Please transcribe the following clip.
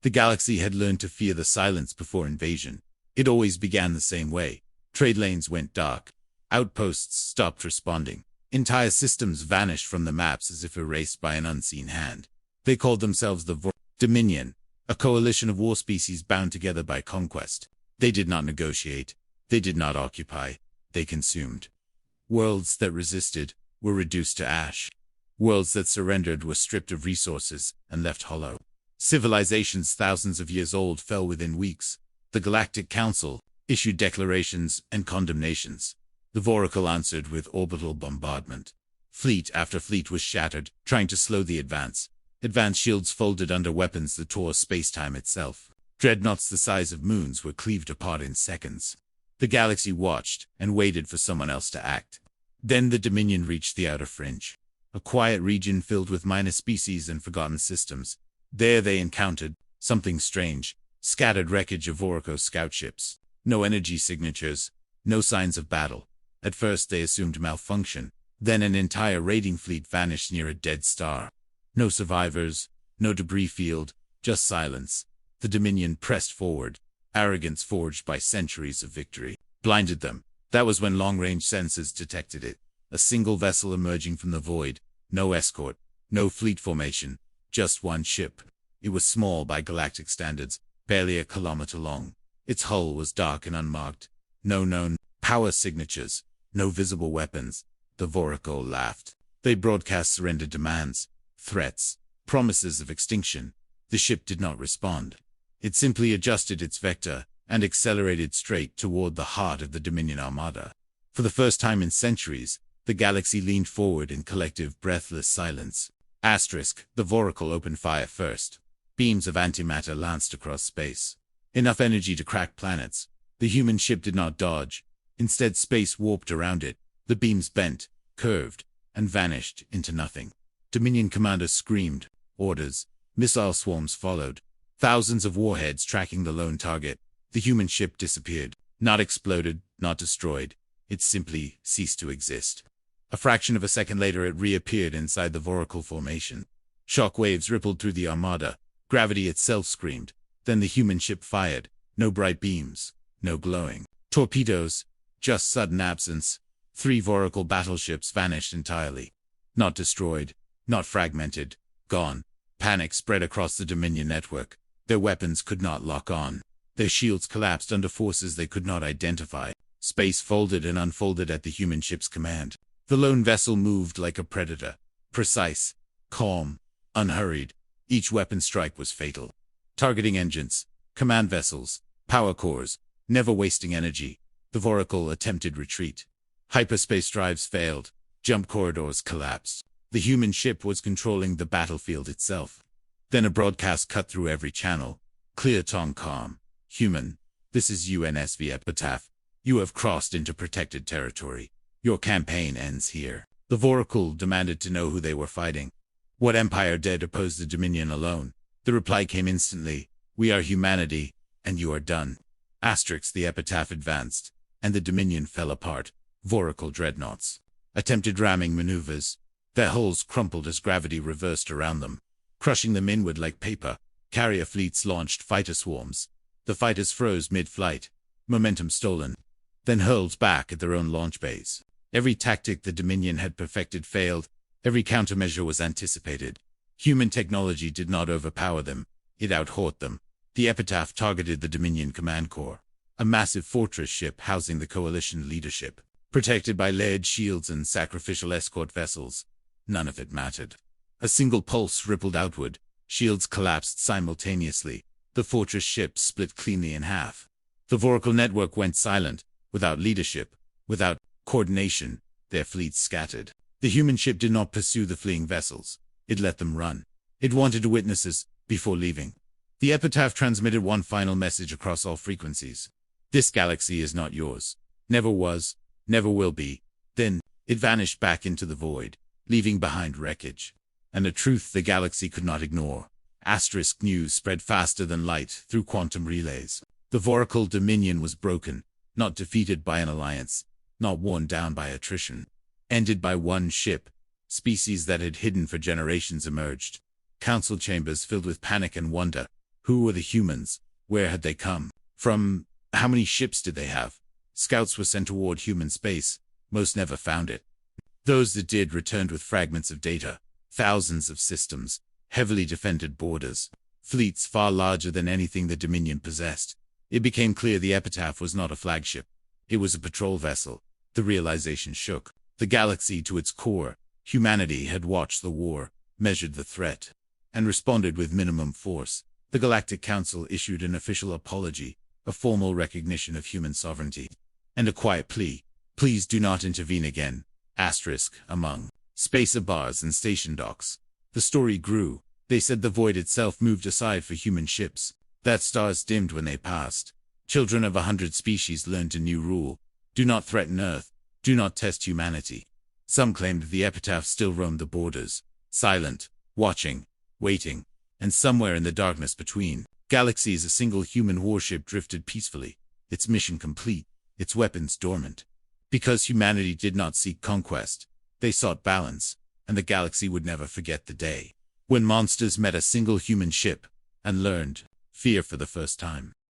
The galaxy had learned to fear the silence before invasion. It always began the same way. Trade lanes went dark. Outposts stopped responding. Entire systems vanished from the maps as if erased by an unseen hand. They called themselves the Dominion, a coalition of war species bound together by conquest. They did not negotiate. They did not occupy. They consumed. Worlds that resisted were reduced to ash. Worlds that surrendered were stripped of resources and left hollow. Civilizations thousands of years old fell within weeks. The Galactic Council issued declarations and condemnations. The Voracle answered with orbital bombardment. Fleet after fleet was shattered, trying to slow the advance. Advanced shields folded under weapons that tore space-time itself. Dreadnoughts the size of moons were cleaved apart in seconds. The galaxy watched and waited for someone else to act. Then the Dominion reached the outer fringe, a quiet region filled with minor species and forgotten systems. There they encountered something strange, scattered wreckage of Voraco scout ships. No energy signatures, no signs of battle. At first they assumed malfunction, then an entire raiding fleet vanished near a dead star. No survivors, no debris field, just silence. The Dominion pressed forward. Arrogance forged by centuries of victory blinded them. That was when long-range sensors detected it. A single vessel emerging from the void. No escort, no fleet formation, just one ship. It was small by galactic standards, barely a kilometer long. Its hull was dark and unmarked. No known power signatures, no visible weapons. The Voracle laughed. They broadcast surrender demands, threats, promises of extinction. The ship did not respond. It simply adjusted its vector and accelerated straight toward the heart of the Dominion armada. For the first time in centuries, the galaxy leaned forward in collective, breathless silence. The Voracle opened fire first. Beams of antimatter lanced across space. Enough energy to crack planets. The human ship did not dodge. Instead, space warped around it. The beams bent, curved, and vanished into nothing. Dominion commanders screamed. Orders. Missile swarms followed. Thousands of warheads tracking the lone target. The human ship disappeared. Not exploded, not destroyed. It simply ceased to exist. A fraction of a second later it reappeared inside the Voracle formation. Shock waves rippled through the armada. Gravity itself screamed. Then the human ship fired. No bright beams. No glowing torpedoes. Just sudden absence. 3 Voracle battleships vanished entirely. Not destroyed. Not fragmented. Gone. Panic spread across the Dominion network. Their weapons could not lock on. Their shields collapsed under forces they could not identify. Space folded and unfolded at the human ship's command. The lone vessel moved like a predator. Precise, calm, unhurried. Each weapon strike was fatal. Targeting engines, command vessels, power cores, never wasting energy. The Voracle attempted retreat. Hyperspace drives failed. Jump corridors collapsed. The human ship was controlling the battlefield itself. Then a broadcast cut through every channel. Clear tongue calm. Human, this is UNSV Epitap. You have crossed into protected territory. Your campaign ends here. The Voracle demanded to know who they were fighting. What empire dared oppose the Dominion alone? The reply came instantly. We are humanity, and you are done. The Epitaph advanced, and the Dominion fell apart. Voracle dreadnoughts attempted ramming maneuvers. Their hulls crumpled as gravity reversed around them, crushing them inward like paper. Carrier fleets launched fighter swarms. The fighters froze mid-flight, momentum stolen, then hurled back at their own launch bays. Every tactic the Dominion had perfected failed. Every countermeasure was anticipated. Human technology did not overpower them. It out-horde them. The Epitaph targeted the Dominion Command Corps, a massive fortress ship housing the coalition leadership, protected by layered shields and sacrificial escort vessels. None of it mattered. A single pulse rippled outward. Shields collapsed simultaneously. The fortress ship split cleanly in half. The Voracle network went silent, without leadership, without coordination. Their fleets scattered. The human ship did not pursue the fleeing vessels. It let them run. It wanted witnesses before leaving. The Epitaph transmitted one final message across all frequencies. This galaxy is not yours. Never was, never will be. Then, it vanished back into the void, leaving behind wreckage. And a truth the galaxy could not ignore. News spread faster than light through quantum relays. The Voracle Dominion was broken, not defeated by an alliance, not worn down by attrition. Ended by one ship. Species that had hidden for generations emerged. Council chambers filled with panic and wonder. Who were the humans? Where had they come from? How many ships did they have? Scouts were sent toward human space. Most never found it. Those that did returned with fragments of data, thousands of systems, heavily defended borders, fleets far larger than anything the Dominion possessed. It became clear the Epitap was not a flagship. It was a patrol vessel. The realization shook the galaxy to its core. Humanity had watched the war, measured the threat, and responded with minimum force. The Galactic Council issued an official apology, a formal recognition of human sovereignty, and a quiet plea. Please do not intervene again. Among spacer bars and station docks. The story grew. They said the void itself moved aside for human ships, that stars dimmed when they passed. Children of 100 species learned a new rule. Do not threaten Earth. Do not test humanity. Some claimed the Epitaph still roamed the borders, silent, watching, waiting, and somewhere in the darkness between galaxies a single human warship drifted peacefully, its mission complete, its weapons dormant. Because humanity did not seek conquest, they sought balance, and the galaxy would never forget the day when monsters met a single human ship and learned fear for the first time.